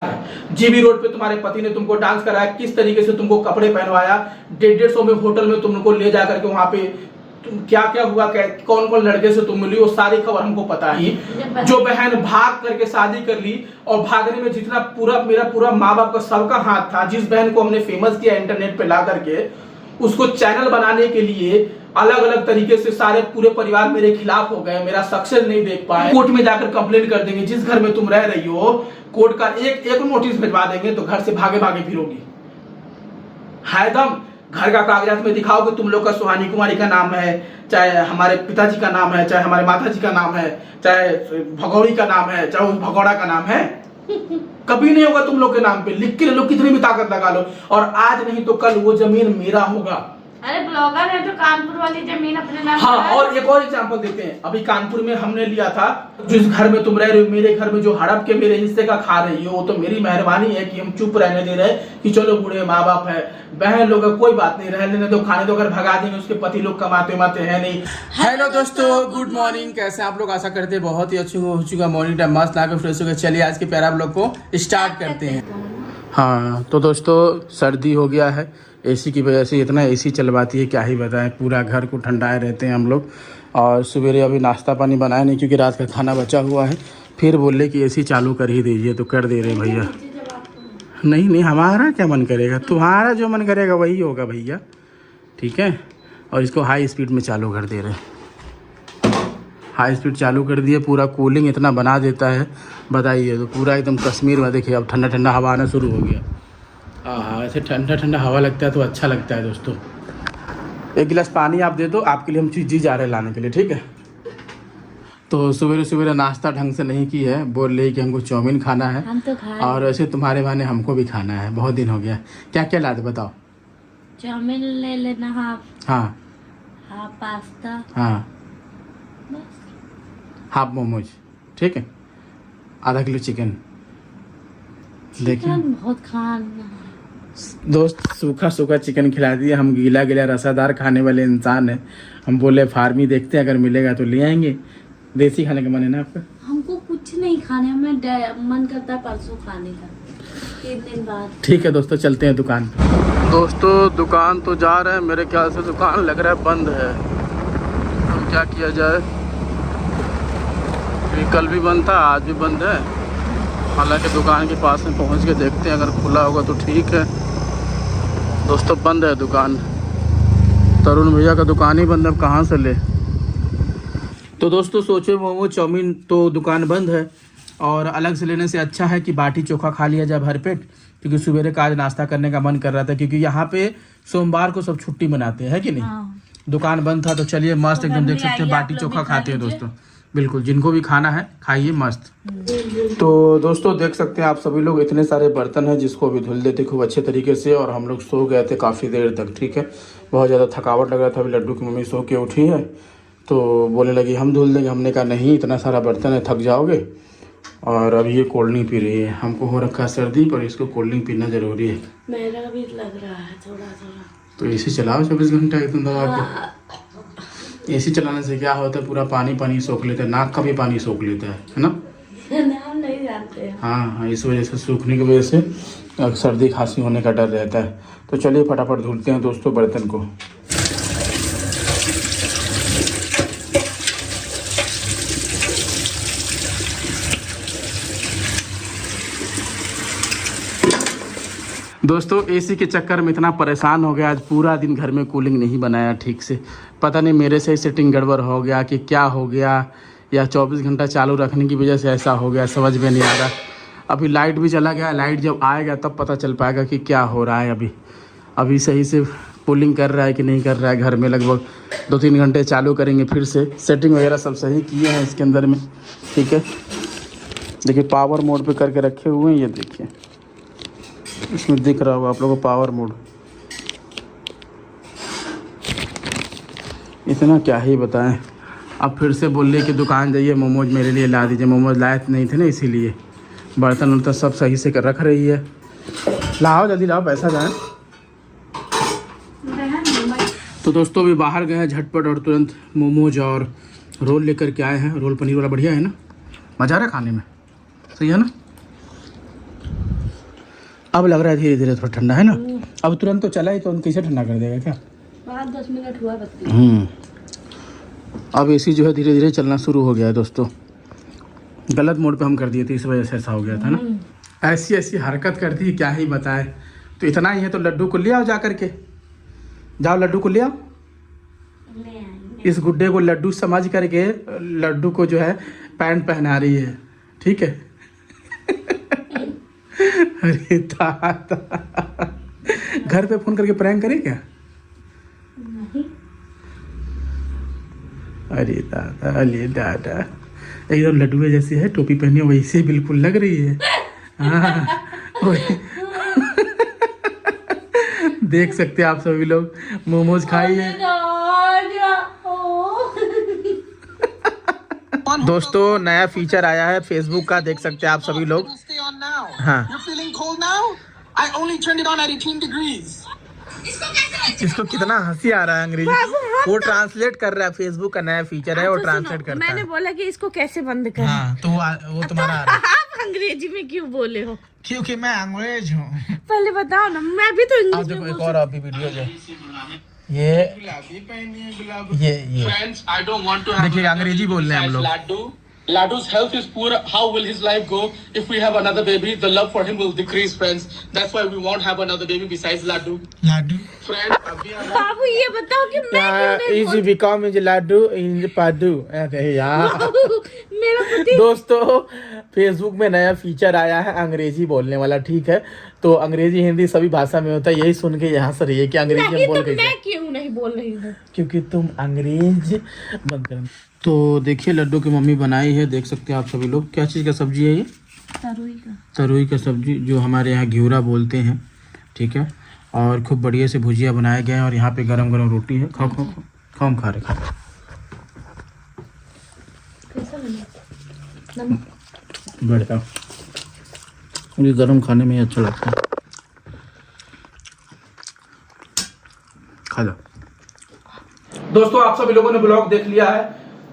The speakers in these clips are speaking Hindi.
जीबी रोड पे तुम्हारे पति ने तुमको डांस कराया, किस तरीके से तुमको कपड़े पहनवाया, 150 में होटल में तुमको ले जा करके वहां पे क्या क्या हुआ, कौन कौन लड़के से तुम मिली, वो सारी खबर हमको पता है। जो बहन भाग करके शादी कर ली और भागने में जितना मेरा पूरा माँ बाप का सबका हाथ था, जिस बहन को हमने फेमस किया इंटरनेट पे ला करके, उसको चैनल बनाने के लिए अलग अलग तरीके से सारे पूरे परिवार मेरे खिलाफ हो गए, मेरा सक्सेस नहीं देख पाए, कोर्ट में जाकर कंप्लेन कर देंगे, जिस घर में तुम रह रही हो कोर्ट का एक नोटिस भिजवा देंगे तो घर से भागे भागे फिरोगी। है दम, घर का कागजात में दिखाओ कि तुम लोग का सुहानी कुमारी का नाम है, चाहे हमारे पिताजी का नाम है, चाहे हमारे माताजी का नाम है, चाहे भगौड़ी का नाम है, चाहे उस भगौड़ा का नाम है। कभी नहीं होगा तुम लोग के नाम पे, लिख के ले लो, कितनी भी ताकत लगा लो, और आज नहीं तो कल वो जमीन मेरा होगा। अरे ब्लॉगर है तो कानपुर वाली जमीन अपने नाम। हाँ, और एक और एग्जांपल देते हैं। अभी कानपुर में हमने लिया था, जिस घर में तुम रह रहे हो, मेरे घर में जो हड़प के मेरे हिस्से का खा रही हो, वो तो मेरी मेहरबानी है कि हम चुप रहने दे रहे कि चलो बूढ़े माँ बाप है, बहन लोग कोई बात नहीं, रह लेने दो, खाने दो, अगर भगा देंगे, उसके पति लोग कमाते है नहीं। हेलो दोस्तों, गुड मॉर्निंग, कैसे आप लोग? आशा करते हैं बहुत ही अच्छी हो चुका मॉर्निंग टाइम, मस्त लाकर फ्रेश हो गए। चलिए आज के प्यारा ब्लॉग को स्टार्ट करते हैं। हाँ तो दोस्तों, सर्दी हो गया है, एसी की वजह से इतना एसी चलवाती है क्या ही बताएं, पूरा घर को ठंडाए रहते हैं हम लोग। और सवेरे अभी नाश्ता पानी बनाया नहीं क्योंकि रात का खाना बचा हुआ है, फिर बोले कि एसी चालू कर ही दीजिए तो कर दे रहे भैया। नहीं, हमारा क्या मन करेगा, तुम्हारा जो मन करेगा वही होगा भैया, ठीक है। और इसको हाई स्पीड में चालू कर दे रहे, हाई स्पीड चालू कर दिए, पूरा कूलिंग इतना बना देता है बताइए, तो पूरा एकदम कश्मीर में देखिए अब ठंडा ठंडा हवा आना शुरू हो गया। हाँ, ऐसे ठंडा ठंडा हवा लगता है तो अच्छा लगता है दोस्तों। एक गिलास पानी आप दे दो, आपके लिए हम चीज़ जा रहे हैं लाने के लिए, ठीक है। तो सवेरे सवेरे नाश्ता ढंग से नहीं की है, बोल रही कि हमको चाउमीन खाना है, हम तो खाए, और ऐसे तुम्हारे बहाने हमको भी खाना है, बहुत दिन हो गया। क्या क्या लाते बताओ? चाउमीन ले लेना हाफ, हाँ हाफ पास्ता, हाँ, बस। हाफ मोमोज, ठीक है, आधा किलो चिकन। देखिए बहुत खाना दोस्त, सूखा सूखा चिकन खिला दिया, हम गीला गीला रसादार खाने वाले इंसान हैं। हम बोले फार्मी देखते हैं, अगर मिलेगा तो ले आएंगे। देसी खाने का मन है ना आपका? हमको कुछ नहीं खाने, हमें मन करता है परसों खाने का, 3 दिन बाद। ठीक है दोस्तों, चलते हैं दुकान पे। दोस्तों दुकान तो जा रहे हैं, मेरे ख्याल से दुकान लग रहा है बंद है, तो क्या किया जाए। कल भी बंद था, आज भी बंद है। हालांकि दुकान के पास में पहुंच के देखते हैं, अगर खुला होगा तो ठीक है। दोस्तों बंद है दुकान, तरुण भैया का दुकान ही बंद है, अब कहाँ से ले। तो दोस्तों सोचे मोमो चाउमीन तो दुकान बंद है, और अलग से लेने से अच्छा है कि बाटी चोखा खा लिया जाए भरपेट, क्योंकि सुबह का आज नाश्ता करने का मन कर रहा था, क्योंकि यहाँ पे सोमवार को सब छुट्टी मनाते हैं कि नहीं। हाँ। दुकान बंद था तो चलिए मस्त एकदम देख सकते हैं बाटी चोखा खाते हैं दोस्तों। बिल्कुल, जिनको भी खाना है खाइए मस्त। तो दोस्तों देख सकते हैं आप सभी लोग, इतने सारे बर्तन हैं जिसको अभी धुल देते खूब अच्छे तरीके से, और हम लोग सो गए थे काफ़ी देर तक, ठीक है। बहुत ज़्यादा थकावट लग रहा था। अभी लड्डू की मम्मी सो के उठी है तो बोलने लगी हम धुल देंगे, हमने कहा नहीं, इतना सारा बर्तन है थक जाओगे। और अभी ये कोल्ड ड्रिंक पी रही है, हमको हो रखा सर्दी पर इसको कोल्ड ड्रिंक पीना ज़रूरी है। मेरा भी लग रहा है थोड़ा थोड़ा, तो एसी चलाओ 24 घंटा एकदम दबा के। एसी चलाने से क्या होता है, पूरा पानी पानी सोख लेता है, नाक का भी पानी सोख लेता है ना। हम नहीं जानते हैं। हाँ, इस वजह से सूखने की वजह से सर्दी खांसी होने का डर रहता है। तो चलिए फटाफट धुलते हैं दोस्तों बर्तन को। दोस्तों एसी के चक्कर में इतना परेशान हो गया, आज पूरा दिन घर में कूलिंग नहीं बनाया ठीक से। पता नहीं मेरे से सेटिंग गड़बड़ हो गया कि क्या हो गया, या 24 घंटा चालू रखने की वजह से ऐसा हो गया, समझ में नहीं आ रहा। अभी लाइट भी चला गया, लाइट जब आएगा तब पता चल पाएगा कि क्या हो रहा है। अभी सही से कूलिंग कर रहा है कि नहीं कर रहा है। घर में लगभग 2-3 घंटे चालू करेंगे फिर से। सेटिंग वगैरह सब सही किए हैं इसके अंदर में, ठीक है। देखिए पावर मोड पे करके रखे हुए हैं, ये देखिए इसमें दिख रहा होगा आप लोगों को पावर मोड। इतना क्या ही बताएं। अब फिर से बोल रही कि दुकान जाइए मोमोज मेरे लिए ला दीजिए, मोमोज लाए नहीं थे ना, इसीलिए बर्तन वर्तन सब सही से कर रख रही है। लाओ जल्दी लाओ, पैसा जाए। तो दोस्तों अभी बाहर गए हैं झटपट और तुरंत मोमोज और रोल लेकर के आए हैं। रोल पनीर वाला बढ़िया है ना, मज़ा आ रहा है खाने में, सही है ना। अब लग रहा है धीरे धीरे थोड़ा ठंडा है ना। अब तुरंत तो चला ही तो कैसे ठंडा कर देगा क्या। 5-10 मिनट हुआ बत्ती। अब एसी जो है धीरे धीरे चलना शुरू हो गया है दोस्तों। गलत मोड पे हम कर दिए थे, इस वजह से ऐसा हो गया था ना। ऐसी ऐसी हरकत करती है क्या ही बताए। तो इतना ही है तो लड्डू को ले आओ जा करके, जाओ लड्डू को ले आओ। इस गुड्डे को लड्डू समझ करके लड्डू को जो है पैंट पहना रही है, ठीक है। अरे दादा, घर पे फोन करके प्रैंक करे क्या। नहीं। अरे दादा, अरे दादा, एकदम लड्डू जैसी है, टोपी पहनी है वैसे बिल्कुल लग रही है। हाँ वही। देख सकते हैं आप सभी लोग, मोमोज खाइए दोस्तों। नया फीचर आया है फेसबुक का, देख सकते हैं आप सभी लोग। हाँ इसको कितना हंसी आ रहा है अंग्रेजी। वो ट्रांसलेट कर रहा है, फेसबुक का नया फीचर है, वो ट्रांसलेट करता है। मैंने बोला कि इसको कैसे बंद करें। हाँ तो वो तुम्हारा आ रहा है। आप अंग्रेजी में क्यों बोले हो। क्योंकि मैं अंग्रेज हूँ। पहले बताओ ना, मैं भी तो इंग्लिश में एक और अभी वीडियो जो ये देखिए अंग्रेजी बोल रहे हैं हम लोग। Ladu's health is poor. How will his life go if we have another baby? The love for him will decrease, friends. That's why we won't have another baby besides Ladu. Ladu. Friends, बाबू ये बताओ कि मैं क्यों नहीं इज बिकम इज लाडू इज पाडू। अरे यार मेरा पति। दोस्तों फेसबुक में नया फीचर आया है अंग्रेजी बोलने वाला, ठीक है। तो अंग्रेजी हिंदी सभी भाषा में होता है, यही सुन के यहाँ से रहिए कि अंग्रेजी में बोल कैसे। मैं क्यों नहीं बोल रही हूँ, क्योंकि तुम अंग्रेज बंद कर। तो देखिए लड्डू की मम्मी बनाई है, देख सकते हैं आप सभी लोग। क्या चीज़ का सब्जी है ये। तरोई का सब्जी, जो हमारे यहाँ घिउरा बोलते हैं, ठीक है। और खूब बढ़िया से भुजिया बनाए गए हैं और यहाँ पे गरम गरम रोटी है। खाओ खाओ खाओ खाओ, हम खा रहे खा बढ़ता। मुझे गरम खाने में ही अच्छा लगता है। खा लो दोस्तों। आप सभी लोगों ने ब्लॉग देख लिया है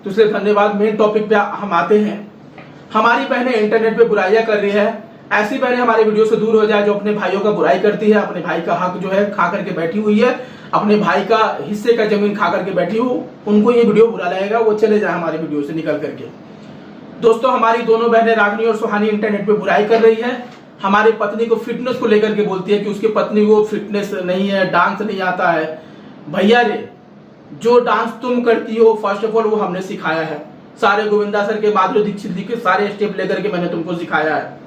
तो इसलिए धन्यवाद। मेन टॉपिक पे हम आते हैं। हमारी बहनें इंटरनेट पे बुराइयां कर रही है। ऐसी बहनें हमारे वीडियो से दूर हो जाए जो अपने भाइयों का बुराई करती है, अपने भाई का हक जो है खा करके बैठी हुई है, अपने भाई का हिस्से का जमीन खा करके बैठी हो, उनको ये वीडियो बुरा लगेगा, वो चले जाए हमारे वीडियो से निकल करके। दोस्तों हमारी दोनों बहनें रागनी और सुहानी इंटरनेट पे बुराई कर रही है। हमारी पत्नी को फिटनेस को लेकर के बोलती है कि उसकी पत्नी को फिटनेस नहीं है, डांस नहीं आता है। भैया रे, जो डांस तुम करती हो फर्स्ट ऑफ ऑल वो हमने सिखाया है। सारे गोविंदा सर के, माधुरी दीक्षित जी के सारे स्टेप लेकर के मैंने तुमको सिखाया है।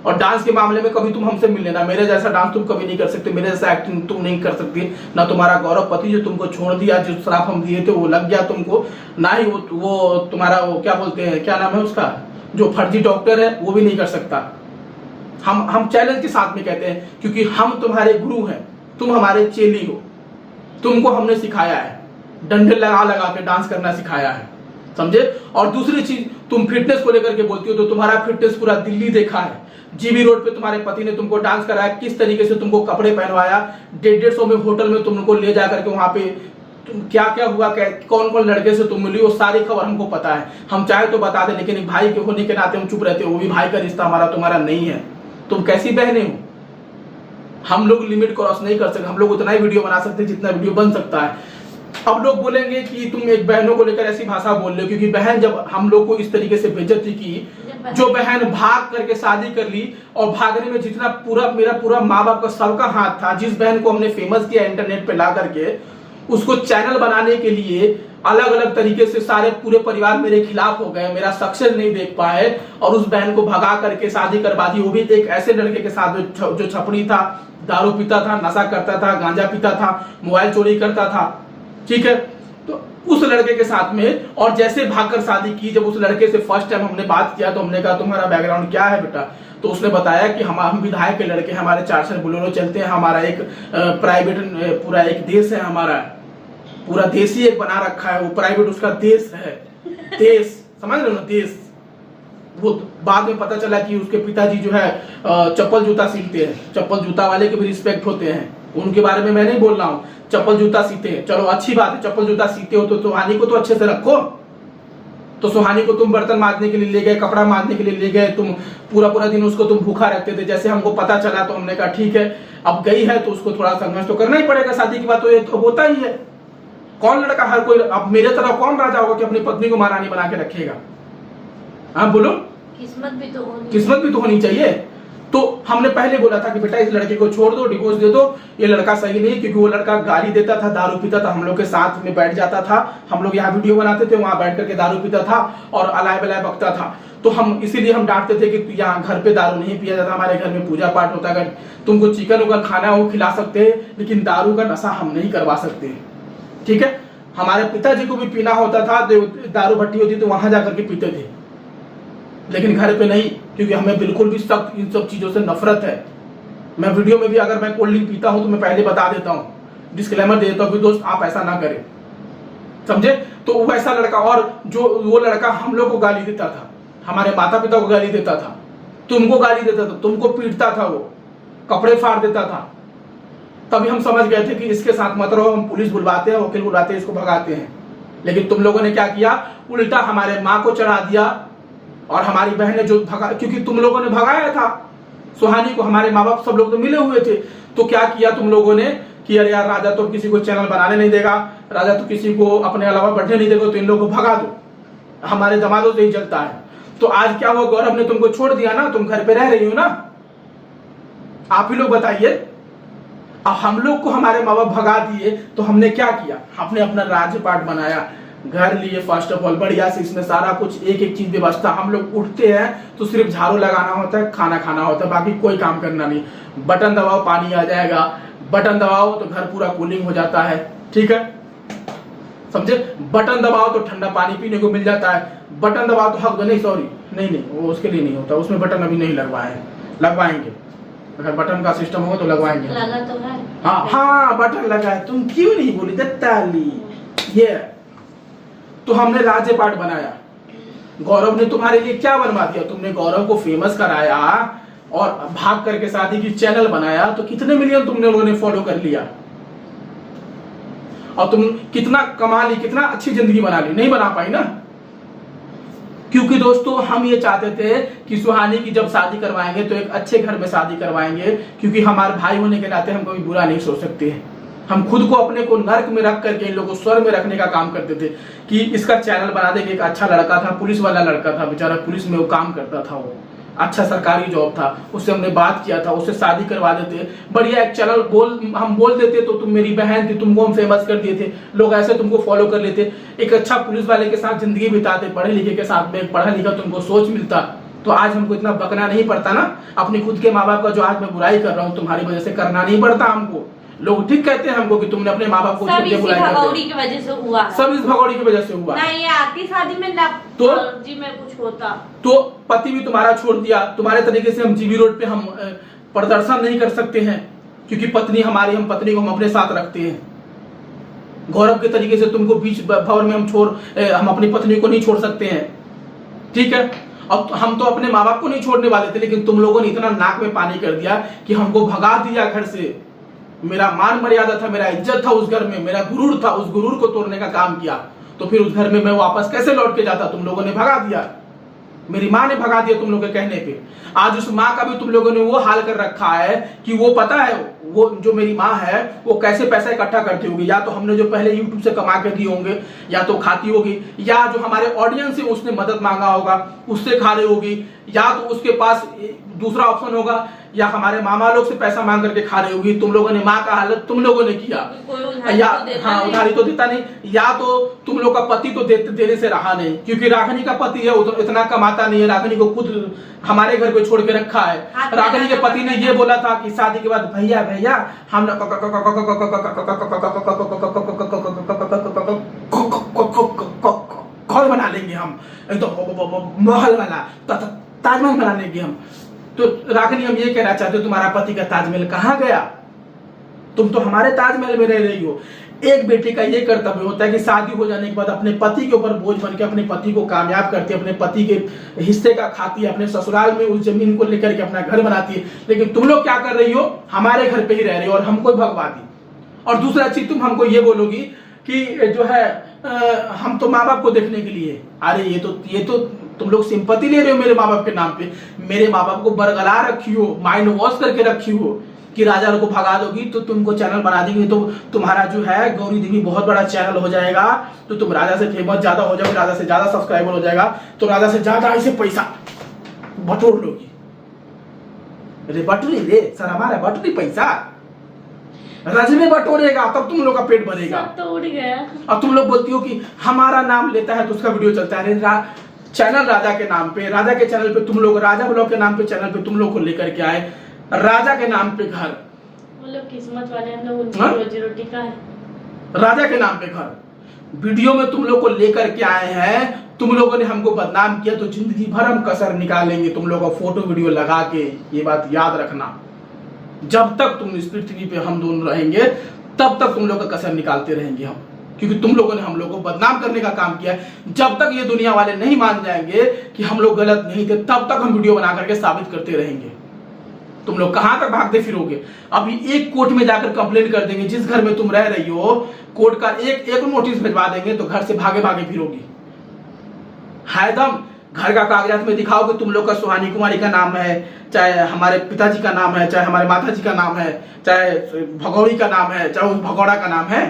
और डांस के मामले में कभी तुम हमसे मिल लेना, मेरे जैसा डांस तुम कभी नहीं कर सकते, मेरे जैसा एक्टिंग तुम नहीं कर सकती। ना तुम्हारा गौरव पति जो तुमको छोड़ दिया, जो श्राप हम दिए थे वो लग गया तुमको, ना ही वो तुम्हारा वो क्या बोलते हैं, क्या नाम है उसका, जो फर्जी डॉक्टर है वो भी नहीं कर सकता। हम चैलेंज के साथ में कहते हैं, क्योंकि हम तुम्हारे गुरु हैं, तुम हमारे चेली हो। तुमको हमने सिखाया है, डंडे लगा लगा के डांस करना सिखाया है, समझे। और दूसरी चीज, तुम फिटनेस को लेकर के बोलती हो तो तुम्हारा फिटनेस पूरा दिल्ली देखा है। जीबी रोड पे तुम्हारे पति ने तुमको डांस कराया, किस तरीके से तुमको कपड़े पहनवाया, 150 में होटल में तुमको ले जाकर के वहां पे क्या क्या हुआ, कौन कौन लड़के से तुम मिली, वो सारी खबर हमको पता है। हम चाहे तो बता दें, लेकिन एक भाई के होने के नाते हम चुप रहते हो। वो भी भाई का रिश्ता हमारा तुम्हारा नहीं है। तुम कैसी बहने हो। हम लोग लिमिट क्रॉस नहीं कर सकते, हम लोग उतना ही वीडियो बना सकते हैं जितना वीडियो बन सकता है। अब लोग बोलेंगे कि तुम एक बहनों को लेकर ऐसी भाषा बोल रहे हो, क्योंकि बहन जब हम लोग को इस तरीके से बेइज्जती की, जो बहन भाग करके शादी कर ली, और भागने में जितना मेरा पूरा माँ बाप का सबका हाथ था, जिस बहन को हमने फेमस किया इंटरनेट पे ला करके, उसको चैनल बनाने के लिए अलग अलग तरीके से सारे पूरे परिवार मेरे खिलाफ हो गए, मेरा सक्सेस नहीं देख पाए, और उस बहन को भगा करके शादी करवा दी, वो भी एक ऐसे लड़के के साथ जो छपड़ी था, दारू पीता था, नशा करता था, गांजा पीता था, मोबाइल चोरी करता था, ठीक है। तो उस लड़के के साथ में, और जैसे भागकर शादी की, जब उस लड़के से फर्स्ट टाइम हमने बात किया तो हमने कहा तुम्हारा बैकग्राउंड क्या है बेटा, तो उसने बताया कि हम विधायक के लड़के, हमारे 4 बोलेरो चलते हैं, हमारा एक प्राइवेट पूरा एक देश है, हमारा पूरा देश ही एक बना रखा है, वो प्राइवेट उसका देश है, देश समझ रहे हो ना, देश। वो बाद में पता चला कि उसके पिताजी जो है चप्पल जूता सीखते हैं, चप्पल जूता वाले के भी रिस्पेक्ट होते हैं, उनके बारे में मैं नहीं बोल रहा हूँ। चप्पल जूता सीते हैं, चलो अच्छी बात है, चप्पल जूता सीते हो तो सुहानी को तो अच्छे से रखो, तो सुहानी को तुम बर्तन मांजने के लिए ले गए, कपड़ा मांजने के लिए ले गए, तुम पूरा पूरा दिन उसको तुम भूखा रखते थे। जैसे हमको पता चला तो हमने कहा ठीक है, अब गई है तो उसको थोड़ा संघर्ष तो करना ही पड़ेगा, शादी की बात तो ये तो होता ही है। कौन लड़का, हर कोई, अब मेरे तरह कौन राजा होगा कि अपनी पत्नी को महारानी बना के रखेगा? हाँ बोलो, किस्मत भी तो होनी चाहिए। तो हमने पहले बोला था कि बेटा इस लड़के को छोड़ दो, डिवोर्स दे दो, ये लड़का सही नहीं, क्योंकि वो लड़का गाली देता था, दारू पीता था, हम लोग के साथ में बैठ जाता था, हम लोग यहाँ वीडियो बनाते थे, वहां बैठ करके दारू पीता था और अलाय बलाय बकता था। तो हम इसीलिए हम डांटते थे कि यहाँ घर पे दारू नहीं पिया जाता, हमारे घर में पूजा पाठ होता है, अगर तुमको चिकन उगल खाना हो खिला सकते हैं, लेकिन दारू का नशा हम नहीं करवा सकते। ठीक है, हमारे पिताजी को भी पीना होता था, दारू भट्टी होती तो वहां जाकर के पीते थे, लेकिन घर पे नहीं, क्योंकि हमें बिल्कुल भी सख्त इन सब चीजों से नफरत है। मैं वीडियो में भी अगर मैं कोल्ड ड्रिंक पीता हूं तो मैं पहले बता देता हूं, डिस्क्लेमर दे देता हूं कि दोस्त आप ऐसा ना करें, समझे। तो वैसा लड़का, और जो वो लड़का हम लोग को गाली देता था, हमारे माता पिता को गाली देता था, तुमको गाली देता था, तुमको पीटता था, वो कपड़े फाड़ देता था। तभी हम समझ गए थे कि इसके साथ मत रहो, हम पुलिस बुलवाते हैं, वकील बुलाते हैं, इसको भगाते हैं। लेकिन तुम लोगों ने क्या किया, उल्टा हमारे माँ को चढ़ा दिया और हमारी बहन ने जो भगा, क्योंकि तुम लोगों ने भगाया था सुहानी को, हमारे माँ बाप सब लोग तो मिले हुए थे। तो क्या किया तुम लोगों ने कि अरे यार राजा तो किसी को चैनल बनाने नहीं देगा, राजा तो किसी को अपने अलावा बढ़ने नहीं देगा, तो इन लोगों को भगा दो, हमारे दमादों से ही चलता है। तो आज क्या हुआ, गौरव ने तुमको छोड़ दिया ना, तुम घर पे रह रही हो ना, आप ही लोग बताइए। अब हम लोग को हमारे माँ बाप भगा दिए तो हमने क्या किया, हमने अपना राज्यपाट बनाया, घर लिए फर्स्ट ऑफ ऑल बढ़िया से, इसमें सारा कुछ एक एक चीज व्यवस्था। हम लोग उठते हैं तो सिर्फ झाड़ू लगाना होता है, खाना खाना होता है, बाकी कोई काम करना नहीं। बटन दबाओ पानी आ जाएगा, बटन दबाओ तो घर पूरा कूलिंग हो जाता है, ठीक है, समझे। बटन दबाओ तो ठंडा पानी पीने को मिल जाता है, बटन दबाओ तो हक दो, नहीं सॉरी नहीं वो उसके लिए नहीं होता, उसमें बटन अभी नहीं लगवाए हैं, लगवाएंगे, अगर बटन का सिस्टम होगा तो लगवाएंगे। लगा तो है। हाँ बटन लगा है, तुम क्यों नहीं बोली दत्ताली। ये तो हमने राज्यपाट बनाया, गौरव ने तुम्हारे लिए क्या बनवा दिया, तुमने गौरव को फेमस कराया और भाग करके शादी की चैनल बनाया, तो कितने मिलियन तुमने लोगों ने फॉलो कर लिया, और तुम कितना कमा ली, कितना अच्छी जिंदगी बना ली, नहीं बना पाई ना। क्योंकि दोस्तों हम ये चाहते थे कि सुहानी की जब शादी करवाएंगे तो एक अच्छे घर में शादी करवाएंगे, क्योंकि हमारे भाई होने के नाते हम कभी बुरा नहीं सोच सकते हैं। हम खुद को अपने को नर्क में रख करके इन लोगों को स्वर्ग में रखने का काम करते थे कि इसका चैनल बना देंगे। एक अच्छा लड़का था, पुलिस वाला लड़का था, बेचारा पुलिस में वो काम करता था, वो अच्छा सरकारी जॉब था, उससे हमने बात किया था, उससे शादी करवा देते, बढ़िया एक चैनल हम बोल देते तो तुम मेरी बहन थी, तुमको हम फेमस कर दिए थे, लोग ऐसे तुमको फॉलो कर लेते, एक अच्छा पुलिस वाले के साथ जिंदगी बिताते, पढ़े लिखे के साथ में एक पढ़ा लिखा तुमको सोच मिलता, तो आज हमको इतना बकना नहीं पड़ता ना। अपनी खुद के माँ बाप का जो आज मैं बुराई कर रहा हूँ तुम्हारी वजह से करना नहीं पड़ता हमको। लोग ठीक कहते हैं हमको कि तुमने अपने माँ बाप को सब इस बुराई भगौड़ी की वजह से हुआ, सब इस भगौड़ी की वजह से हुआ। नहीं ये आती शादी में ना तो जी में कुछ होता तो पति भी तुम्हारा छोड़ दिया, तुम्हारे तरीके से हम जीबी रोड पे हम प्रदर्शन नहीं कर सकते हैं, क्योंकि पत्नी हमारी, हम पत्नी को हम अपने साथ रखते हैं। गौरव के तरीके से तुमको बीच भवर में हम अपनी पत्नी को नहीं छोड़ सकते हैं, ठीक है। अब हम तो अपने माँ बाप को नहीं छोड़ने वाले थे, लेकिन तुम लोगों ने इतना नाक में पानी कर दिया कि हमको भगा दिया घर से। मेरा मान मर्यादा था, मेरा इज्जत था उस घर में, मेरा गुरूर था, उस गुरूर को तोड़ने का काम किया। तो फिर उस घर में मैं वापस कैसे लौट के जाता, तुम लोगों ने भगा दिया, मेरी माँ ने भगा दिया तुम लोग के कहने पे। आज उस माँ का भी तुम लोगों ने वो हाल कर रखा है कि वो पता है, वो जो मेरी माँ है वो कैसे पैसा इकट्ठा करती होगी, या तो हमने जो पहले यूट्यूब से कमा के दिए होंगे, या तो खाती होगी, या जो हमारे ऑडियंस है उसने मदद मांगा होगा उससे खा रही होगी, या तो उसके पास दूसरा ऑप्शन होगा, या हमारे मामा लोग से पैसा मांग करके खा रही होगी। तुम लोगों ने माँ का हालत तुम लोगों ने किया, या हाँ उधारी तो देता नहीं, या तो तुम लोग का पति तो देने से रहा नहीं, क्योंकि रागिनी का पति है वो इतना कमाता नहीं है, रागिनी को खुद हमारे घर पे छोड़ के रखा है। रागिनी के पति ने ये बोला था कि शादी के बाद भैया भैया हम घर बना लेंगे, हम एकदम महल वाला ताजमहल बना लेंगे हम। तो रागिनी हम ये कहना चाहते हो तुम्हारा पति का ताजमहल कहाँ गया, तुम तो हमारे ताजमहल में रह रही हो। एक बेटी का ये कर्तव्य होता है कि शादी हो जाने के बाद अपने पति के ऊपर बोझ बन के अपने पति को कामयाब करती है, अपने पति के हिस्से का खाती है, अपने ससुराल में उस जमीन को लेकर के अपना घर बनाती है। लेकिन तुम लोग क्या कर रही हो, हमारे घर पे ही रह रही हो और हमको भगवा दी। और दूसरा चीज तुम हमको ये बोलोगी कि जो है हम तो माँ बाप को देखने के लिए। अरे ये तो तुम लोग सिंपैथी ले रहे हो मेरे माँ बाप के नाम पे। मेरे माँ बाप को बरगला रखी हो, माइंड वॉश करके रखी हो कि राजा को भगा दोगी तो तुमको चैनल बना देंगे, तो तुम्हारा जो है गौरी देवी बहुत बड़ा चैनल हो जाएगा, तो तुम राजा से फेमस ज्यादा हो जाओगे, राजा से ज्यादा सब्सक्राइबर हो जाएगा, तो राजा से ज्यादा ऐसे पैसा बटोर लोगी। अरे बटोरी रे सर, हमारा बटोरी पैसा राज में बटोरेगा तब तुम लोग का पेट भरेगा। सब तो उड़ गया। और तुम लोग बोलती हो कि हमारा नाम लेता है तो उसका वीडियो चलता है। चैनल राजा के नाम पे, राजा के चैनल पे तुम लोग, राजा ब्लॉग के नाम पे चैनल पे तुम लोग को लेकर के आए, राजा के नाम पे घर, वो लोग किस्मत वाले, हम लोग उनकी रोजी रोटी का है। राजा के नाम पे घर, वीडियो में तुम लोग को लेकर के आए हैं। तुम लोगों ने हमको बदनाम किया तो जिंदगी भर हम कसर निकालेंगे तुम लोगों का फोटो वीडियो लगा के। ये बात याद रखना, जब तक तुम इस पृथ्वी पे हम दोनों रहेंगे तब तक तुम लोग का कसर निकालते रहेंगे हम, क्योंकि तुम लोगों ने हम लोग को बदनाम करने का काम किया है। जब तक ये दुनिया वाले नहीं मान जाएंगे कि हम लोग गलत नहीं थे, तब तक हम वीडियो बना करके साबित करते रहेंगे। तुम लोग कहां तक भागते फिरोगे? अभी एक कोर्ट में जाकर कंप्लेंट कर देंगे, जिस घर में तुम रह रही हो कोर्ट का एक नोटिस भिजवा देंगे तो घर से भागे भागे फिरोगी। है दम, घर का कागजात में दिखाओ कि तुम लोग का सुहानी कुमारी का नाम है, चाहे हमारे पिताजी का नाम है, चाहे हमारे माताजी का नाम है, चाहे भगौड़ी का नाम है, चाहे उस भगौड़ा का नाम है।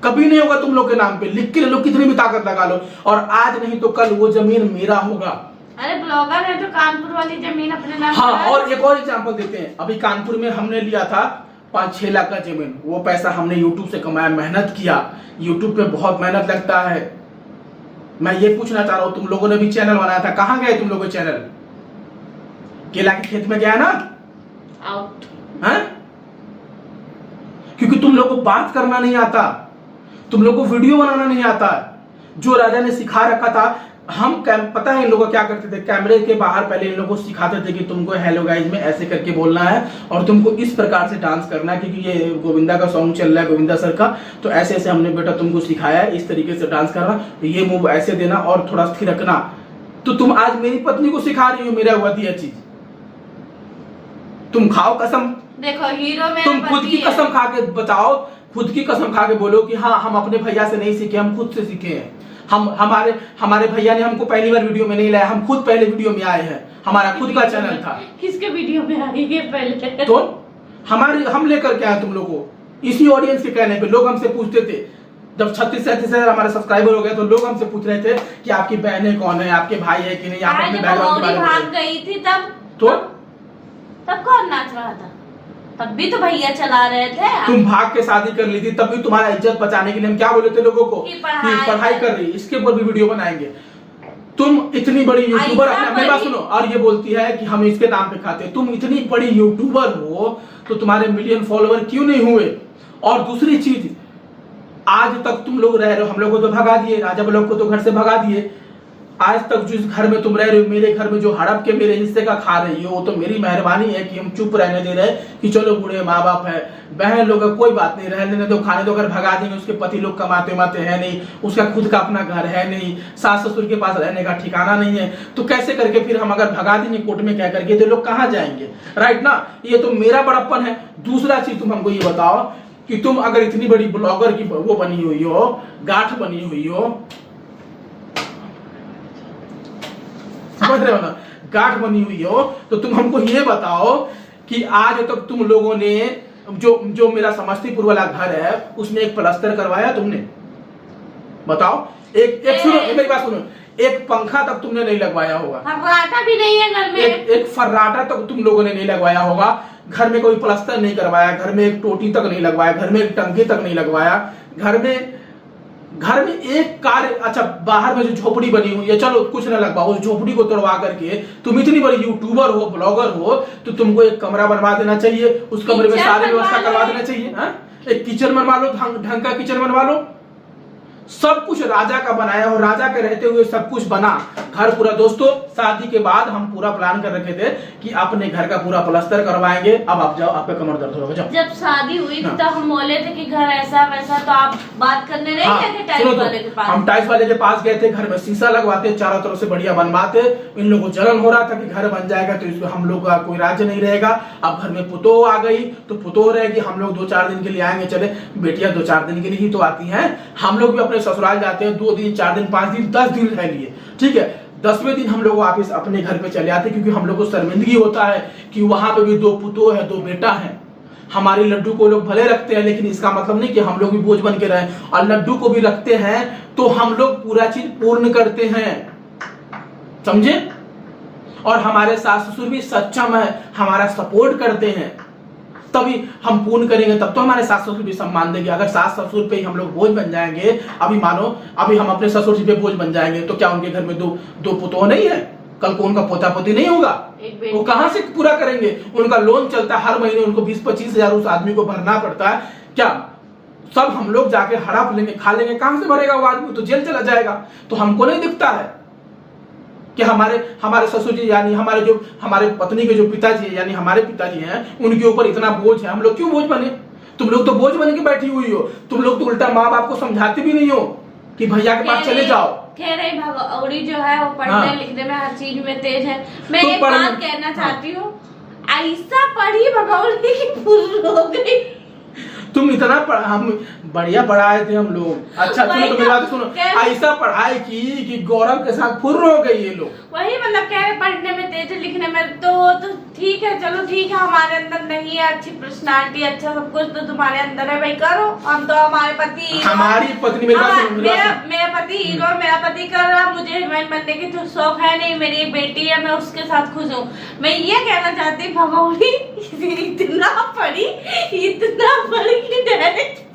कभी नहीं होगा तुम लोग के नाम पे। लिख के लो, कितनी भी ताकत लगा लो, और आज नहीं तो कल वो जमीन मेरा होगा। अरे ब्लॉगर है तो कानपुर वाली जमीन अपने नाम। हाँ, और एक और एग्जांपल देते हैं। अभी कानपुर में हमने लिया था 5-6 लाख का जमीन। वो पैसा हमने यूट्यूब से कमाया, मेहनत किया। यूट्यूब पे बहुत मेहनत लगता है। मैं ये पूछना चाह रहा हूँ, तुम लोगों ने भी चैनल बनाया था, कहाँ गए तुम लोगों के चैनल? केला के खेत में गया ना? आउट है? क्योंकि तुम लोग को बात करना नहीं आता, तुम लोग को वीडियो बनाना नहीं आता। जो राजा ने सिखा रखा था, हम पता है इन लोगों क्या करते थे, कैमरे के बाहर पहले इन लोगों को सिखाते थे कि तुमको हेलो गाइज में ऐसे करके बोलना है और तुमको इस प्रकार से डांस करना है, क्योंकि ये गोविंदा का सॉन्ग चल रहा है, गोविंदा सर का, तो ऐसे ऐसे हमने बेटा तुमको सिखाया है, इस तरीके से डांस करना, तो ये मूव ऐसे देना और थोड़ा स्थिर रखना। तो तुम आज मेरी पत्नी को सिखा रही हो मेरा हुआ दिया चीज। तुम खाओ कसम, देखो हीरो में तुम खुद की कसम खा के बताओ, खुद की कसम खा के बोलो कि हाँ हम अपने भैया से नहीं सीखे, हम खुद से सीखे हैं। हमारे भैया ने हमको पहली बार वीडियो में नहीं लाया, हम खुद पहले वीडियो में आए हैं। हमारा खुद का चैनल था। किसके वीडियो में आई है पहले? तो हम लेकर के आए तुम लोगों को, इसी ऑडियंस के कहने पे। लोग हमसे पूछते थे, जब 36-37 हजार हमारे सब्सक्राइबर हो गए तो लोग हमसे पूछ रहे थे कि आपकी बहनें कौन है, आपके भाई है कि नहीं, आप अपने बैकग्राउंड के बारे में भाग गई थी तब कौन नाच रहा था? तब भी तो भैया चला रहे थे। तुम भाग के शादी कर ली थी, तब भी तुम्हारा इज्जत बचाने के लिए हम क्या बोले थे लोगों को कि पढ़ाई कर रही, इसके ऊपर भी वीडियो बनाएंगे। तुम इतनी बड़ी यूट्यूबर, अपने बात सुनो, और ये बोलती है कि हम इसके नाम पे खाते हैं। तुम इतनी बड़ी यूट्यूबर हो तो तुम्हारे मिलियन फॉलोअर क्यों नहीं हुए? और दूसरी चीज, आज तक तुम लोग रह रहे हो, हम लोग को तो भगा दिए, राजा ब्लॉग को तो घर से भगा दिए। आज तक जिस घर में तुम रह रहे हो, मेरे घर में जो हड़प के मेरे हिस्से का खा रही हो, वो तो मेरी मेहरबानी है कि हम चुप रहने दे रहे कि चलो बूढ़े माँ बाप है, बहन लोग है, कोई बात नहीं, रहने दो, खाने दो, अगर भगा देंगे। उसके पति लोग कमाते हैं नहीं, उसका खुद का अपना घर है नहीं, सास ससुर के पास रहने का ठिकाना नहीं है, तो कैसे करके फिर हम अगर भगा देंगे कोर्ट में कह करके, तो लोग कहाँ जाएंगे? राइट ना? ये तो मेरा बड़प्पन है। दूसरा चीज तुम हमको ये बताओ कि तुम अगर इतनी बड़ी ब्लॉगर की वो बनी हुई हो, गांठ बनी हुई हो, समझ रहे हो ना, गांठ बनी हुई हो, तो तुम हमको ये बताओ कि आज तक तुम लोगों ने जो मेरा समस्तीपुर वाला घर है उसमें एक प्लास्टर करवाया तुमने? बताओ। एक सुनो, मेरी बात सुनो, एक पंखा तक तुमने नहीं लगवाया होगा, फर्राटा भी नहीं है घर में, एक फर्राटा तक तुम लोगों ने नहीं लगवाया होगा। घर में कोई प्लास्टर नहीं करवाया, घर में एक टोटी तक नहीं लगवाया, घर में एक टंकी तक नहीं लगवाया, घर में एक कार्य, अच्छा बाहर में जो झोपड़ी बनी हुई है, चलो कुछ ना लगवाओ, उस झोपड़ी को तोड़वा करके तुम इतनी बड़ी यूट्यूबर हो, ब्लॉगर हो, तो तुमको एक कमरा बनवा देना चाहिए, उस कमरे में सारी व्यवस्था करवा देना चाहिए। एक किचन बनवा लो, ढंग का किचन बनवा लो, सब कुछ राजा का बनाया और राजा के रहते हुए सब कुछ बना घर पूरा। दोस्तों शादी के बाद हम पूरा प्लान कर रखे थे कि अपने घर का पूरा प्लास्टर करवाएंगे। अब आप जाओ, आपका कमर दर्द होगा, जाओ। जब शादी हुई हाँ। तो हम बोले थे कि घर ऐसा वैसा, तो आप बात करने नहीं हाँ, गए थे सुनो टाइल्स तो, वाले के पास? हम टाइल्स वाले के पास गए थे, घर में शीशा लगवाते, चारों तरफ से बढ़िया बनवाते। इन लोगों को जलन हो रहा था कि घर बन जाएगा तो इसमें हम लोग का कोई राज्य नहीं रहेगा। अब घर में पुतोह आ गई तो पुतोह रहेगी, हम लोग 2-4 दिन के लिए आएंगे। चले बेटियां 2-4 दिन के लिए ही तो आती हैं, हम लोग भी अपने ससुराल जाते हैं 2 दिन 4 दिन 5 दिन 10 दिन रह लिए, ठीक है। 10वें दिन हम लोग वापस अपने घर पे चले आते, क्योंकि हम लोग को शर्मिंदगी होता है कि वहां पे भी 2 पुतोह है, 2 बेटा है। हमारी लड्डू को लोग भले रखते हैं, लेकिन इसका मतलब नहीं कि हम लोग भी बोझ बन के रहे। और लड्डू को भी रखते हैं तो हम लोग पूरा चीज पूर्ण करते हैं, समझे। और हमारे सास ससुर भी सक्षम है, हमारा सपोर्ट करते हैं, तभी हम पूर्ण करेंगे, तब तो हमारे सास ससुर भी सम्मान देंगे। अगर सास ससुर पे ही हम लोग बोझ बन जाएंगे, अभी मानो अभी हम अपने ससुर जी पे बोझ बन जाएंगे, तो क्या उनके घर में 2 पुतोह नहीं है? कल को उनका पोता पोती नहीं होगा, वो कहां से पूरा करेंगे? उनका लोन चलता है, हर महीने उनको 20-25 हजार उस आदमी को भरना पड़ता है। क्या सब हम लोग जाके हड़प लेंगे, खा लेंगे? कहां से भरेगा वो आदमी? तो जेल चला जाएगा। तो हमको नहीं दिखता है कि हमारे ससुर जी यानी हमारे पत्नी के जो पिताजी है यानी हमारे पिताजी हैं, उनके ऊपर इतना बोझ है, हम लोग क्यों बोझ बने? तुम लोग तो बोझ बन के बैठी हुई हो, तुम लोग तो उल्टा माँ बाप को समझाते भी नहीं हो कि भैया के पास चले जाओ। कह रही भगौड़ी जो है वो पढ़ने हाँ। लिखने में हर चीज में तेज है। मैं तो एक बात कहना चाहती हूँ, ऐसा पढ़ी भगौड़ी की फुल हो गई। तुम इतना हम बढ़िया पढ़ाए थे हम लोग। अच्छा सुनो, तो मेरी बात सुनो, ऐसा पढ़ाई की कि गौरव के साथ फुर्र हो गई ये लोग। वही मतलब कह रहे पढ़ने में तेज है, लिखने में तो ठीक है, चलो ठीक है, हमारे अंदर नहीं है अच्छी पर्सनालिटी, अच्छा सब कुछ तो तुम्हारे अंदर है भाई, करो। हम तो हमारे पति, हमारी पत्नी, मेरी बात सुनो, मेरा पति हीरो, मेरा पति कर रहा, मुझे हीरोइन बनने की तो शौक है नहीं, मेरी एक बेटी है, मैं उसके साथ खुश हूँ। मैं ये कहना चाहती भगौड़ी इतना पढ़ी कि डायरेक्ट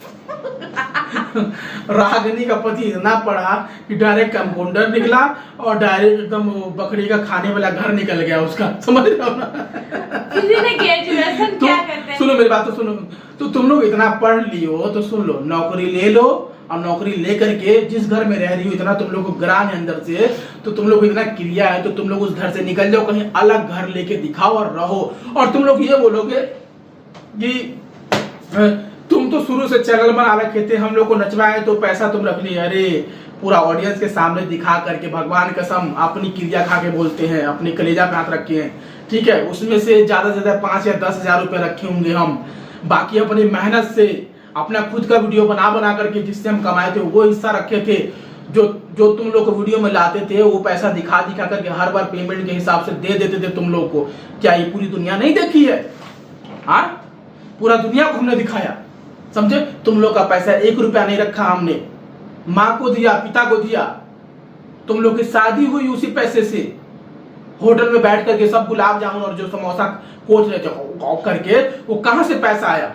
रागिनी का पति इतना पढ़ा कि डायरेक्ट कंपाउंडर निकला और डायरेक्ट एकदम बकरी का खाने वाला घर निकल गया उसका, समझ रहे हो ना? किसी ने ग्रेजुएशन क्या करते हैं? सुनो मेरी बात तो सुनो, तो तुम लोग इतना पढ़ लियो तो सुन लो, नौकरी ले लो और नौकरी लेकर के जिस घर में रह रही हो, इतना तुम लोग को ग्राम है अंदर से, तो तुम लोग को इतना क्रिया है, तो तुम लोग उस घर से निकल जाओ, कहीं अलग घर लेके दिखाओ और रहो। और तुम लोग ये बोलोगे कि तुम तो शुरू से चैनल बना रखे थे, हम लोग को नचवाए तो पैसा तुम रख लिए। अरे पूरा ऑडियंस के सामने दिखा करके भगवान कसम अपनी क्रिया खा के बोलते हैं, अपनी कलेजा पे हाथ रखे हैं, ठीक है। उसमें से ज्यादा से ज्यादा 5 या 10 हजार रुपए रखे होंगे हम, बाकी अपनी मेहनत से अपना खुद का वीडियो बना करके जिससे हम कमाए थे वो हिस्सा रखे थे। जो तुम लोग को वीडियो में लाते थे वो पैसा दिखा करके हर बार पेमेंट के हिसाब से दे देते थे तुम लोग को। क्या ये पूरी दुनिया नहीं देखी है? हाँ, पूरा दुनिया को हमने दिखाया, समझे। तुम लोग का पैसा 1 रुपया नहीं रखा हमने, माँ को दिया, पिता को दिया। तुम लोग की शादी हुई उसी पैसे से, होटल में बैठ करके सब गुलाब जामुन और जो समोसा कोच रहे थे करके, वो कहां से पैसा आया?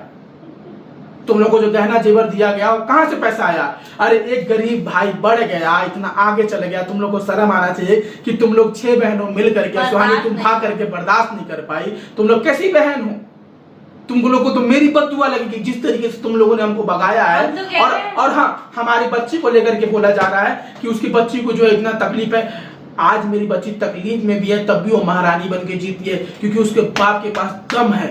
तुम लोग को जो गहना जेवर दिया गया वो कहां से पैसा आया? अरे एक गरीब भाई बढ़ गया, इतना आगे चले गया, तुम लोग को शर्म आना चाहिए कि तुम लोग 6 बहनों मिल करके सुहानी तुम खा करके बर्दाश्त नहीं कर पाई। तुम लोग कैसी बहन हो? तुम लोग को तो मेरी बददुआ लगेगी जिस तरीके से तुम लोगों ने हमको भगाया है। और हाँ, हमारी बच्ची को लेकर के बोला जा रहा है कि उसकी बच्ची को जो है इतना तकलीफ है। आज मेरी बच्ची तकलीफ में भी है तब भी वो महारानी बन के जीती है, क्योंकि उसके बाप के पास दम है,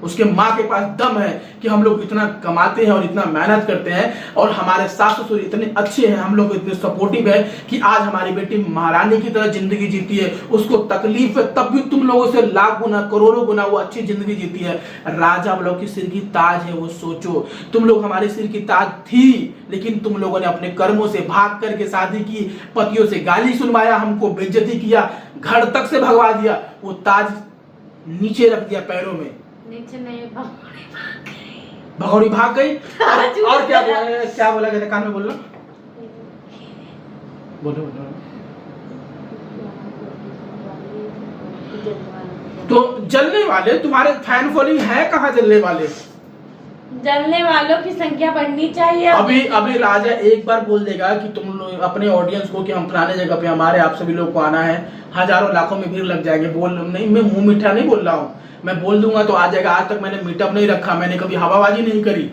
उसके माँ के पास दम है कि हम लोग इतना कमाते हैं और इतना मेहनत करते हैं, और हमारे सास ससुर इतने अच्छे हैं, हम लोग इतने सपोर्टिव है कि आज हमारी बेटी महारानी की तरह जिंदगी जीती है। उसको तकलीफ है तब भी तुम लोगों से लाख गुना करोड़ों गुना वो अच्छी जिंदगी जीती है। राजा वालों की सिर की ताज है वो, सोचो तुम लोग हमारी सिर की ताज थी, लेकिन तुम लोगों ने अपने कर्मों से भाग करके शादी की, पतियों से गाली सुनवाया, हमको बेइज्जती किया, घर तक से भगवा दिया, वो ताज नीचे रख दिया पैरों में। नीचे नहीं, भगौड़ी भाग गई। और क्या बोला गया? कान में बोलो, बोलो। तो जलने वाले तुम्हारे फैन फॉलोइंग है कहाँ? जलने वाले, जलने वालों की संख्या बढ़नी चाहिए। अभी राजा एक बार बोल देगा कि तुम अपने ऑडियंस को कि हम फलाने जगह पे हमारे आप सभी लोग को आना है, हजारों लाखों में भीड़ लग जाएंगे। बोल नहीं, मैं मुंह मीठा नहीं बोल रहा हूँ, मैं बोल दूंगा तो आ जाएगा। आज तक मैंने मीटअप नहीं रखा, मैंने कभी हवाबाजी नहीं करी,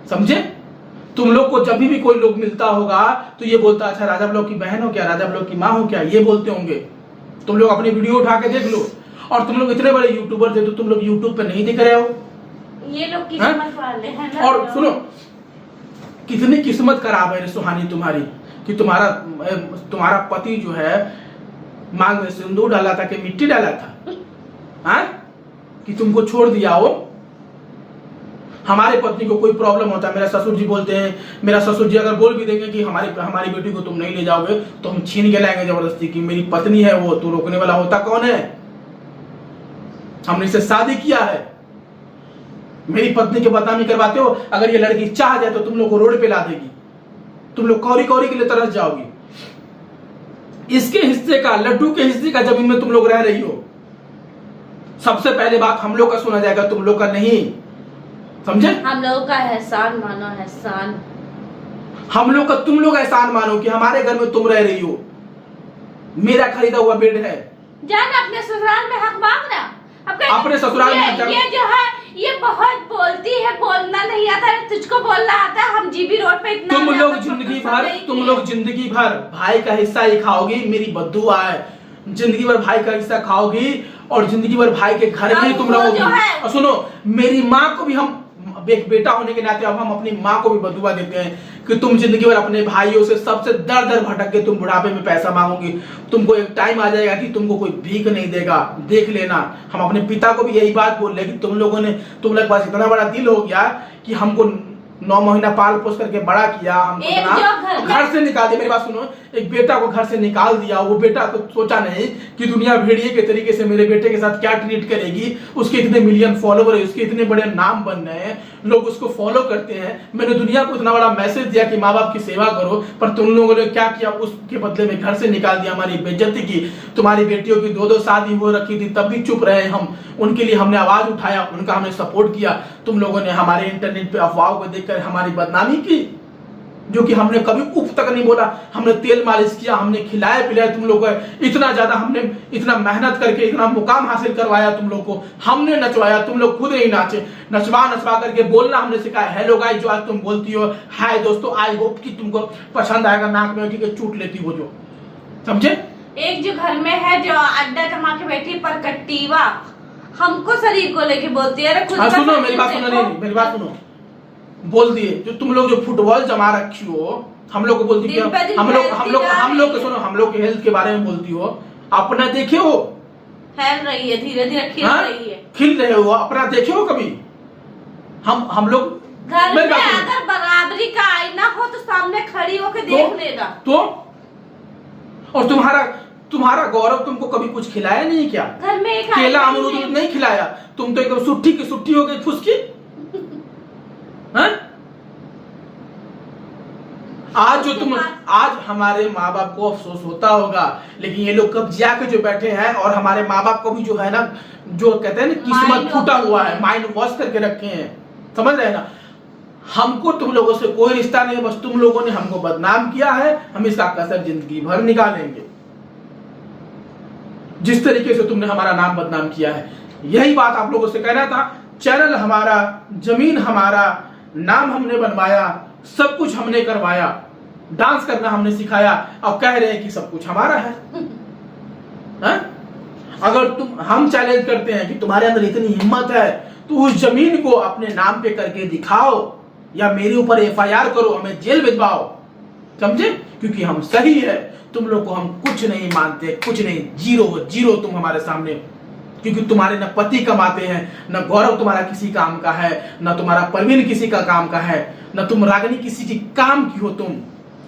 समझे। तुम लोग को जब भी कोई लोग मिलता होगा तो ये बोलता अच्छा राजा ब्लॉग की बहन हो क्या, राजा ब्लॉग की माँ हो क्या, ये बोलते होंगे। तुम लोग अपनी वीडियो उठा के देख लो। और तुम लोग इतने बड़े यूट्यूबर थे तो तुम लोग यूट्यूब पे नहीं दिख रहे हो। ये लोग किस्मत वाले हैं ना। और सुनो, कितनी किस्मत खराब है सुहानी तुम्हारी कि तुम्हारा पति जो है मांग में सिंदूर डाला था कि मिट्टी डाला था, हाँ? कि तुमको छोड़ दिया हो। हमारे पत्नी को कोई प्रॉब्लम होता है, मेरा ससुर जी बोलते हैं, मेरा ससुर जी अगर बोल भी देंगे कि हमारी बेटी को तुम नहीं ले जाओगे तो हम छीन के लाएंगे जबरदस्ती की मेरी पत्नी है वो, तो रोकने वाला होता कौन है? हमने इससे शादी किया है। मेरी पत्नी के बदनामी करवाते हो। अगर ये लड़की चाह जाए तो तुम लोग को रोड पे ला देगी, तुम लोग कौरी कौरी के लिए तरस जाओगी। इसके हिस्से का, लड्डू के हिस्से का जमीन में तुम लोग रह रही हो। सबसे पहले बात हम लोग का सुना जाएगा, तुम लोग का नहीं, समझे? हम लोग का एहसान मानो, एहसान। हम लोग का तुम लोग एहसान मानो कि हमारे घर में तुम रह रही हो। मेरा खरीदा हुआ बेड है। जाना अपने ससुराल में हक मांगना। अपने ससुराल में ये जो है ये बहुत बोलती है, बोलना नहीं आता है, तुझको बोलना आता है। हम जीबी रोड पे इतना तुम लोग जिंदगी भर भाई का हिस्सा ही खाओगी। मेरी बद्दुआ है, जिंदगी भर भाई का हिस्सा खाओगी और जिंदगी भर भाई के घर में ही तुम रहोगी। और सुनो, मेरी माँ को भी हम एक बेटा होने के नाते अब हम अपनी माँ को भी बदुआ देते हैं कि तुम जिंदगी भर अपने भाइयों से सबसे दर दर भटक के तुम बुढ़ापे में पैसा मांगोगी। तुमको एक टाइम आ जाएगा कि तुमको कोई भीख नहीं देगा, देख लेना। हम अपने पिता को भी यही बात बोल रहे कि तुम लोगों के पास इतना बड़ा दिल हो गया कि हमको 9 महीना पाल पोस करके बड़ा किया, हमको घर से निकाल दिया। मेरी बात सुनो, एक बेटा को घर से निकाल दिया, वो बेटा को सोचा नहीं कि दुनिया भेड़िए के तरीके से मेरे बेटे के साथ क्या ट्रीट करेगी। उसके इतने मिलियन फॉलोवर है, उसके इतने बड़े नाम बन रहे हैं, लोग उसको फॉलो करते हैं। मैंने दुनिया को इतना बड़ा मैसेज दिया कि माँ बाप की सेवा करो, पर तुम लोगों ने क्या किया? उसके बदले में घर से निकाल दिया, हमारी बेइज्जती की। तुम्हारी बेटियों की 2-2 शादी हो रखी थी, तब भी चुप रहे हम। उनके लिए हमने आवाज उठाया, उनका हमने सपोर्ट किया। तुम लोगों ने हमारे इंटरनेट पे अफवाहों को देखकर हमारी बदनामी की, जो कि हमने कभी उफ तक नहीं बोला। हमने तेल मालिश किया, हमने खिलाया पिलाया तुम लोगों को, इतना ज्यादा हमने इतना मेहनत करके इतना मुकाम हासिल करवाया तुम लोग को। हमने नचवाया, तुम लोग खुद नहीं नाचे। नचवा करके बोलना हमने सिखाया। हेलो गाइस, जो आज तुम बोलती हो, हाय दोस्तों, आई होप कि तुमको पसंद आएगा। नाक में कि चूट लेती हो जो, समझे? एक जो घर में है जो अड्डा जमा के बैठी पर कट्टीवा, हमको शरीर को लेके बोलती है। अरे खुद सुनो, मेरी बात सुनो, मेरी बात सुनो। बोल दिए जो तुम लोग जो फुटबॉल जमा रखी हो, हम लोग को बोलती हो, हम लोग को सुनो, हम लोग के हेल्थ के बारे में बोलती हो। अपना देखे हो? फैल रही है, धीरे धीरे खिल रही है। खिल रहे हो, अपना देखे हो कभी? हम लोग घर में अगर बराबरी का आईना हो तो सामने खड़ी होकर देख लेगा। तो और तुम्हारा गौरव तुमको कभी कुछ खिलाया नहीं क्या? घर में एक केला अमरूद नहीं खिलाया? तुम तो एकदम सुट्ठी की सुट्ठी हो गई, फुसकी। आज हमारे माँ बाप को अफसोस होता होगा, लेकिन ये लोग कब जाके जो बैठे हैं और हमारे माँ बाप को भी जो है ना, जो कहते हैं ना, किस्मत फूटा हुआ है, माइंड वॉश करके रखे हैं, समझ रहे हैं ना? हमको तुम लोगों से कोई रिश्ता नहीं, बस तुम लोगों ने हमको बदनाम किया है। हम इसका कसर जिंदगी भर निकालेंगे। जिस तरीके से तुमने हमारा नाम बदनाम किया है, यही बात आप लोगों से कहना था। चैनल हमारा, जमीन हमारा, नाम हमने बनवाया, सब कुछ हमने करवाया, डांस करना हमने सिखाया, और कह रहे हैं कि सब कुछ हमारा है। अगर हम चैलेंज करते हैं कि तुम्हारे अंदर इतनी हिम्मत है तो उस जमीन को अपने नाम पे करके दिखाओ, या मेरे ऊपर FIR करो, हमें जेल भिजवाओ, समझे? क्योंकि हम सही है। तुम लोग को हम कुछ नहीं मानते, कुछ नहीं, जीरो तुम हमारे सामने। क्योंकि तुम्हारे न पति कमाते हैं, न गौरव तुम्हारा किसी काम का है, न तुम्हारा परवीन किसी का काम का है, न तुम रागिनी किसी की काम की हो, तुम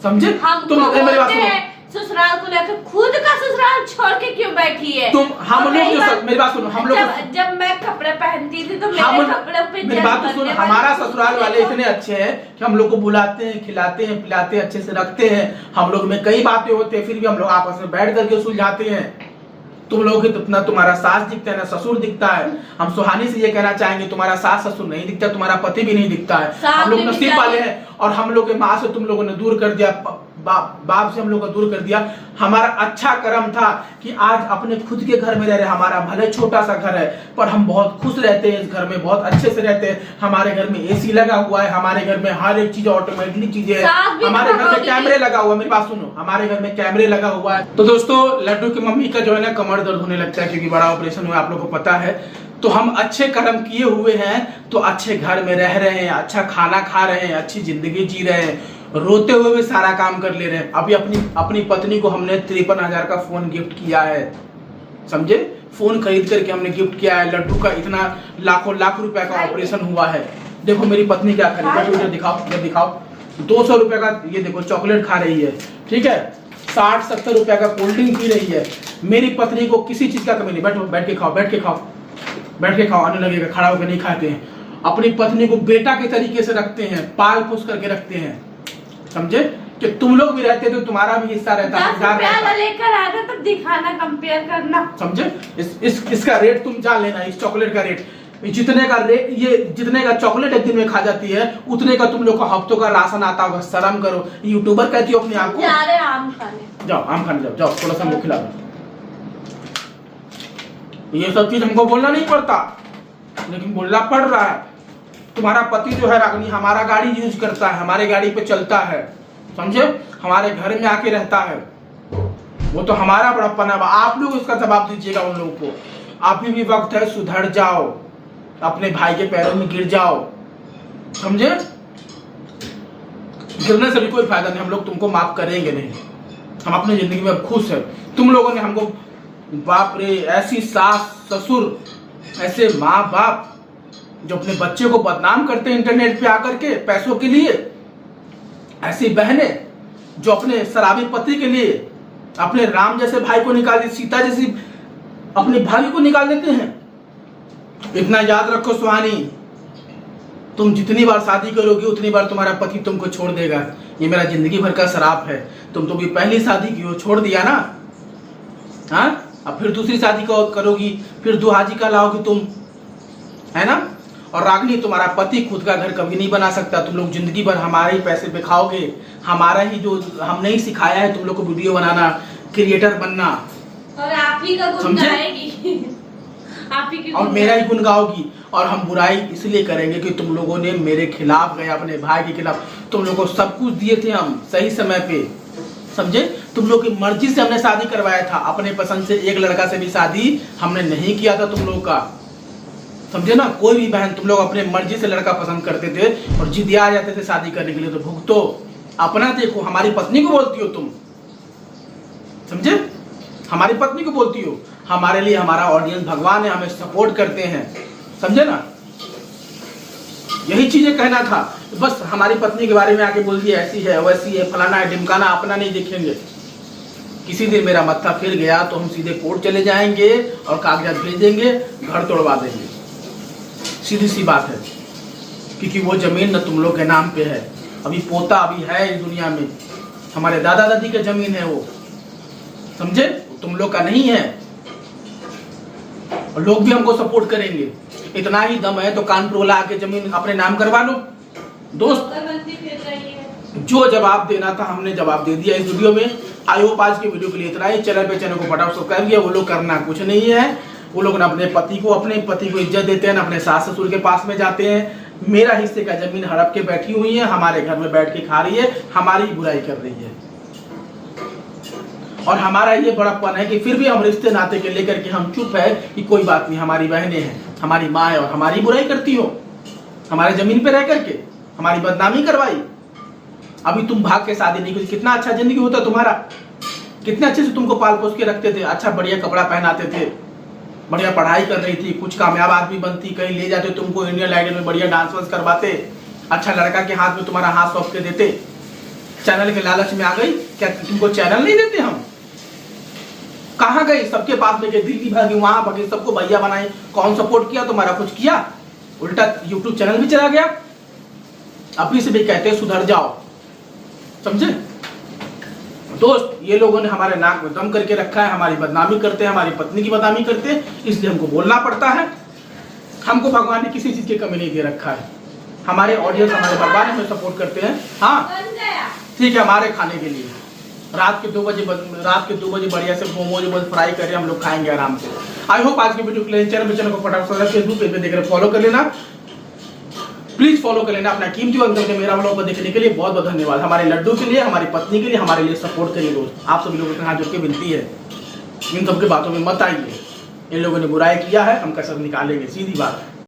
समझे? तुम मेरी बात सुनो, ससुराल को लेकर खुद का ससुराल छोड़ के क्यों बैठी है? हम लोग जो, मेरी बात सुनो, हम लोग जब मैं कपड़े पहनती थी तो मेरे कपड़े पे, मेरी बात सुनो, हमारा ससुराल वाले इतने अच्छे हैं कि हम लोग को बुलाते हैं, खिलाते हैं, पिलाते हैं, अच्छे से रखते हैं। हम लोग में कई बातें होती है, फिर भी हम लोग आपस में बैठ करके सुलझाते हैं। तुम लोग तो ना तुम्हारा सास दिखता है ना ससुर दिखता है। हम सुहानी से ये कहना चाहेंगे, तुम्हारा सास ससुर नहीं दिखता, तुम्हारा पति भी नहीं दिखता है। हम लोग नसीब वाले हैं, और हम लोग के माँ से तुम लोगों ने दूर कर दिया, बाप से हम लोग को दूर कर दिया। हमारा अच्छा कर्म था कि आज अपने खुद के घर में रह रहे। हमारा भले छोटा सा घर है पर हम बहुत खुश रहते हैं इस घर में, बहुत अच्छे से रहते हैं। हमारे घर में एसी लगा हुआ है, हमारे घर में हर एक चीज ऑटोमेटिक चीजें है, हमारे घर में कैमरे लगा हुआ है। मेरी बात सुनो, हमारे घर में कैमरे लगा हुआ है। तो दोस्तों लड्डू की मम्मी का जो है ना कमर दर्द होने लगता है क्योंकि बड़ा ऑपरेशन हुआ, आप लोग को पता है। तो हम अच्छे कर्म किए हुए हैं तो अच्छे घर में रह रहे हैं, अच्छा खाना खा रहे हैं, अच्छी जिंदगी जी रहे हैं, रोते हुए भी सारा काम कर ले रहे हैं। अभी अपनी पत्नी को हमने 53,000 का फोन गिफ्ट किया है, समझे? फोन खरीद करके हमने गिफ्ट किया है। लड्डू का इतना लाखों लाख रुपए का ऑपरेशन हुआ है। देखो मेरी पत्नी क्या खरीदी, दिखाओ 200 रुपए का, ये देखो चॉकलेट खा रही है, ठीक है। 60-70 रुपए का कोल्ड ड्रिंक पी रही है। मेरी पत्नी को किसी चीज का कमी नहीं। बैठो, बैठ के खाओ, आने लगेगा, खड़ा होकर नहीं खाते हैं। अपनी पत्नी को बेटा के तरीके से रखते हैं, पाल पोस करके रखते हैं, समझे? कि तुम लोग भी रहते तो तुम्हारा भी हिस्सा रहता है। लेकर आना तब दिखाना, कंपेयर करना, समझे? इसका रेट तुम जान लेना, इस चॉकलेट का रेट, जितने का रेट, ये जितने का चॉकलेट एक दिन में खा जाती है उतने का तुम लोग का हफ्तों का राशन आता होगा। शर्म करो, यूट्यूबर कहती हो अपने आप को। आम खाने जाओ, आम खाने जाओ, थोड़ा सा हमको खिला दो। ये सब चीज हमको बोलना नहीं पड़ता लेकिन बोलना पड़ रहा है। तुम्हारा पति जो है रागनी हमारा गाड़ी यूज करता है, हमारे गाड़ी पे चलता है, समझे? हमारे घर में आके रहता है, वो तो हमारा बड़प्पन है। आप लोग इसका जवाब दीजिएगा उन लोगों को। अभी भी वक्त है, सुधर जाओ, अपने भाई के पैरों में गिर जाओ, समझे? गिरने से भी कोई फायदा नहीं, हम लोग तुमको माफ करेंगे नहीं। हम अपनी जिंदगी में खुश है। तुम लोगों ने हमको, बाप रे, ऐसी सास ससुर, ऐसे माँ बाप जो अपने बच्चे को बदनाम करते हैं इंटरनेट पे आकर के पैसों के लिए, ऐसी बहनें जो अपने शराबी पति के लिए अपने राम जैसे भाई को निकाल दे, सीता जैसी अपने भाई को निकाल देते हैं। इतना याद रखो सुहानी, तुम जितनी बार शादी करोगी उतनी बार तुम्हारा पति तुमको छोड़ देगा। ये मेरा जिंदगी भर का श्राप है। तुम तो भी पहली शादी की हो, छोड़ दिया ना, हाँ? अब फिर दूसरी शादी करोगी, फिर दुहाजी का लाओगी तुम, है ना? और रागनी, तुम्हारा पति खुद का घर कभी नहीं बना सकता। तुम लोग जिंदगी भर हमारे ही पैसे पे खाओगे। हमारा ही जो हमने ही सिखाया है तुम लोग को वीडियो बनाना, क्रिएटर बनना, और आप ही का गुण गाएगी आप ही की और मेरा ही गुण गाओगी। और हम बुराई इसलिए करेंगे कि तुम लोगों ने मेरे खिलाफ गए, अपने भाई के खिलाफ। तुम लोगों को सब कुछ दिए थे हम सही समय पे, समझे? तुम लोग की मर्जी से हमने शादी करवाया था, अपने पसंद से एक लड़का से भी शादी हमने नहीं किया था तुम लोग का, समझे ना? कोई भी बहन, तुम लोग अपने मर्जी से लड़का पसंद करते थे और जिद आ जाते थे शादी करने के लिए, तो भुगतो। अपना देखो, हमारी पत्नी को बोलती हो तुम, समझे? हमारी पत्नी को बोलती हो। हमारे लिए हमारा ऑडियंस भगवान है, हमें सपोर्ट करते हैं, समझे ना? यही चीजें कहना था। बस हमारी पत्नी के बारे में आके बोल दिया ऐसी है, वैसी है, फलाना है, ढिमकाना, अपना नहीं देखेंगे। किसी दिन मेरा मत्था फिर गया तो हम सीधे कोर्ट चले जाएंगे और कागजात भेज देंगे, घर तोड़वा देंगे। सीधी सी बात है, क्योंकि वो जमीन न तुम लोग के नाम पे है। अभी पोता अभी है इस दुनिया में, हमारे दादा दादी की जमीन है वो, समझे? तुम लोग का नहीं है। और लोग भी हमको सपोर्ट करेंगे। इतना ही दम है तो कानपुर वाला आके जमीन अपने नाम करवा लो। दोस्त, जो जवाब देना था हमने जवाब दे दिया इस वीडियो में। आई होप आज की वीडियो के लिए इतना ही। चैनल को फटाफट सब्सक्राइब किया। वो लोग करना कुछ नहीं है, वो लोग अपने पति को इज्जत देते हैं, अपने सास ससुर के पास में जाते हैं। मेरा हिस्से का जमीन हड़प के बैठी हुई है, हमारे घर में बैठ के खा रही है, हमारी बुराई कर रही है। और हमारा ये बड़प्पन है कि फिर भी हम रिश्ते नाते के लेकर के हम चुप है कि कोई बात नहीं, हमारी बहनें हैं, हमारी माँ है और हमारी बुराई करती हो। हमारे जमीन पे रह करके हमारी बदनामी करवाई। अभी तुम भाग के शादी नहीं की, कितना अच्छा जिंदगी होता तुम्हारा, कितने अच्छे से तुमको पाल पोस के रखते थे, अच्छा बढ़िया कपड़ा पहनाते थे, बढ़िया पढ़ाई कर रही थी, कुछ कामयाब आदमी बनती, कहीं ले जाते तुमको इंडियन आइडल में बढ़िया डांस वांस करवाते, अच्छा लड़का के हाथ में तुम्हारा हाथ सौंप के देते। चैनल के लालच में आ गई, क्या तुमको चैनल नहीं देते हम? कहाँ गई? सबके पास में गई, दिल्ली भागी, वहां भागी, सबको भैया बनाई। कौन सपोर्ट किया तुम्हारा? कुछ किया? उल्टा यूट्यूब चैनल भी चला गया। अपनी से भी कहते हैं सुधर जाओ, समझे? दोस्त, ये लोगों ने हमारे नाक में दम करके रखा है, हमारी बदनामी करते हैं, हमारी पत्नी की बदनामी करते हैं, इसलिए हमको बोलना पड़ता है। हमको भगवान ने किसी चीज की कमी नहीं दे रखा है। हमारे ऑडियंस, हमारे भगवान हमें सपोर्ट करते हैं। हाँ ठीक है, हमारे खाने के लिए रात के 2 बजे बढ़िया से मोमोज फ्राई करके हम लोग खाएंगे आराम से। आई होप आज की वीडियो के लिए चैनल को फटाफट फेसबुक पेज पे देख रहे फॉलो कर लेना, प्लीज फॉलो कर लेना। अपना कीमती वक्त करके मेरा व्लॉग को देखने के लिए बहुत बहुत धन्यवाद। हमारे लड्डू के लिए, हमारी पत्नी के लिए, हमारे लिए सपोर्ट करिए दोस्त। आप सभी लोगों के हाथ जोड़ के विनती है, इन सबकी बातों में मत आइए। इन लोगों ने बुराई किया है, हम कसर निकालेंगे, सीधी बात है।